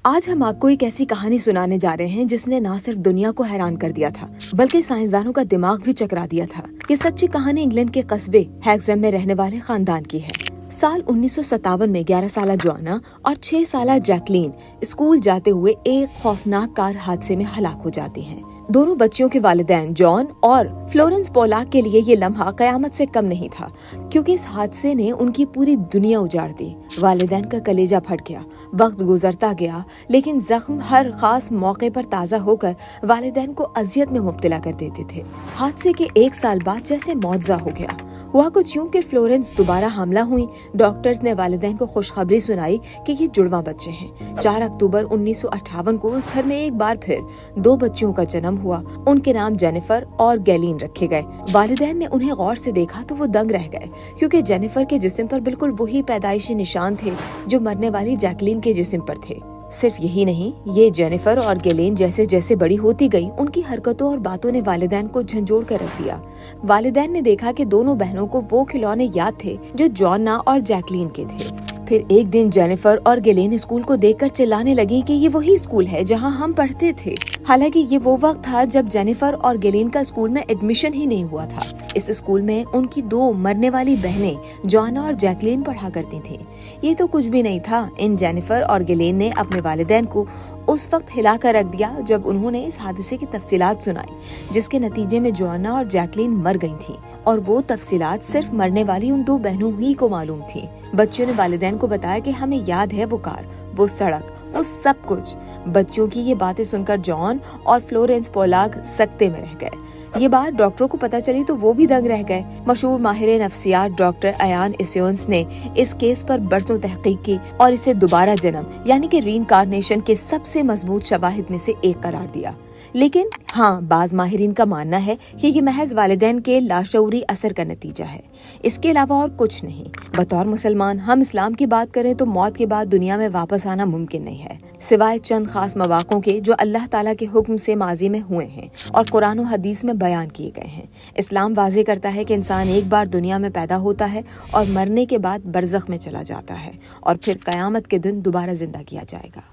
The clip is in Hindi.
आज हम आपको एक ऐसी कहानी सुनाने जा रहे हैं जिसने न सिर्फ दुनिया को हैरान कर दिया था बल्कि साइंसदानों का दिमाग भी चकरा दिया था। ये सच्ची कहानी इंग्लैंड के कस्बे हैक्सहैम में रहने वाले खानदान की है। साल 1957 में 11 साला जोआना और 6 साला जैकलीन स्कूल जाते हुए एक खौफनाक कार हादसे में हलाक हो जाती हैं। दोनों बच्चियों के वालिदैन जॉन और फ्लोरेंस पोलाक के लिए ये लम्हा कयामत से कम नहीं था, क्योंकि इस हादसे ने उनकी पूरी दुनिया उजाड़ दी। वालिदैन का कलेजा फट गया। वक्त गुजरता गया, लेकिन जख्म हर खास मौके पर ताज़ा होकर वालिदैन को अजियत में मुब्तला कर देते थे। हादसे के 1 साल बाद जैसे मौजज़ा हो गया। हुआ कुछ यूं कि फ्लोरेंस दोबारा हामला हुई। डॉक्टर्स ने वालिदैन को खुशखबरी सुनाई कि ये जुड़वा बच्चे हैं। 4 अक्टूबर 1958 को उस घर में एक बार फिर 2 बच्चियों का जन्म हुआ। उनके नाम जेनिफर और गैलीन रखे गए। वालिदैन ने उन्हें गौर से देखा तो वो दंग रह गए, क्योंकि जेनिफर के जिस्म पर बिल्कुल वही पैदाइशी निशान थे जो मरने वाली जैकलीन के जिस्म पर थे। सिर्फ यही नहीं, ये जेनिफर और गैलीन जैसे जैसे बड़ी होती गई, उनकी हरकतों और बातों ने वालिदैन को झंझोड़ कर रख दिया। वालिदैन ने देखा कि दोनों बहनों को वो खिलौने याद थे जो जॉना और जैकलीन के थे। फिर एक दिन जेनिफर और गैलीन स्कूल को देखकर चिल्लाने लगी कि ये वही स्कूल है जहां हम पढ़ते थे। हालांकि ये वो वक्त था जब जेनिफर और गैलीन का स्कूल में एडमिशन ही नहीं हुआ था। इस स्कूल में उनकी 2 मरने वाली बहनें जॉना और जैकलीन पढ़ा करती थीं। ये तो कुछ भी नहीं था। इन जेनिफर और गैलीन ने अपने वालिदैन को उस वक्त हिला कर रख दिया जब उन्होंने इस हादसे की तफसीलात सुनाई, जिसके नतीजे में जॉना और जैकलीन मर गई थी, और वो तफसीलात सिर्फ मरने वाली उन 2 बहनों ही को मालूम थी। बच्चियों ने वालिदैन को बताया कि हमें याद है वो कार, वो सड़क, वो सब कुछ। बच्चियों की ये बातें सुनकर जॉन और फ्लोरेंस पोलाक सकते में रह गए। ये बात डॉक्टरों को पता चली तो वो भी दंग रह गए। मशहूर माहिर नफ्सियात डॉक्टर अयान इस्योन्स ने इस केस पर बरसों तहकीक की और इसे दोबारा जन्म यानी कि रीइंकार्नेशन के सबसे मजबूत शवाहिद में से एक करार दिया। लेकिन हाँ, बाज माहिरीन का मानना है कि ये महज वालिदैन के लाशऊरी असर का नतीजा है, इसके अलावा और कुछ नहीं। बतौर मुसलमान हम इस्लाम की बात करें तो मौत के बाद दुनिया में वापस आना मुमकिन नहीं है, सिवाय चंद खास मवाक़ों के जो अल्लाह ताला के हुक्म से माजी में हुए हैं और कुरान और हदीस में बयान किए गए हैं। इस्लाम वाज़े करता है कि इंसान एक बार दुनिया में पैदा होता है और मरने के बाद बरज़ख में चला जाता है और फिर क़यामत के दिन दोबारा जिंदा किया जाएगा।